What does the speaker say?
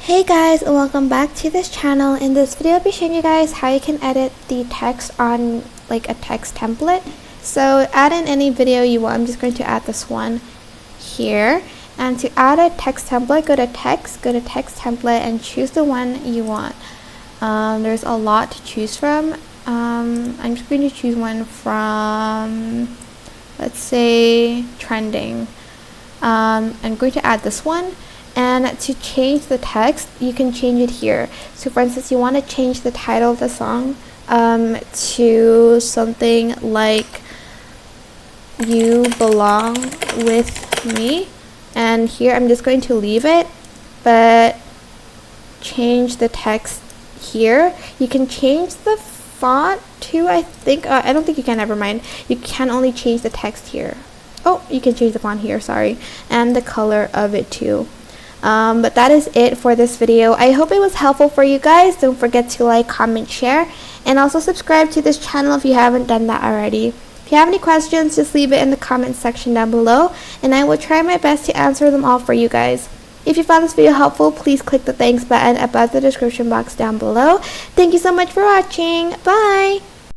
Hey guys, and welcome back to this channel. In this video I'll be showing you guys how you can edit the text on like a text template. So add in any video you want. I'm just going to add this one here, and to add a text template, go to text template and choose the one you want. There's a lot to choose from. I'm just going to choose one from, let's say, trending. I'm going to add this one. And to change the text, you can change it here. So for instance, you want to change the title of the song to something like "You Belong With Me." And here I'm just going to leave it, but change the text here. You can change the font too, I think. I don't think you can, never mind. You can only change the text here. Oh, you can change the font here, sorry. And the color of it too. But that is it for this video. I hope it was helpful for you guys. Don't forget to like, comment, share, and also subscribe to this channel if you haven't done that already. If you have any questions, just leave it in the comment section down below, and I will try my best to answer them all for you guys. If you found this video helpful, please click the thanks button above the description box down below. Thank you so much for watching. Bye!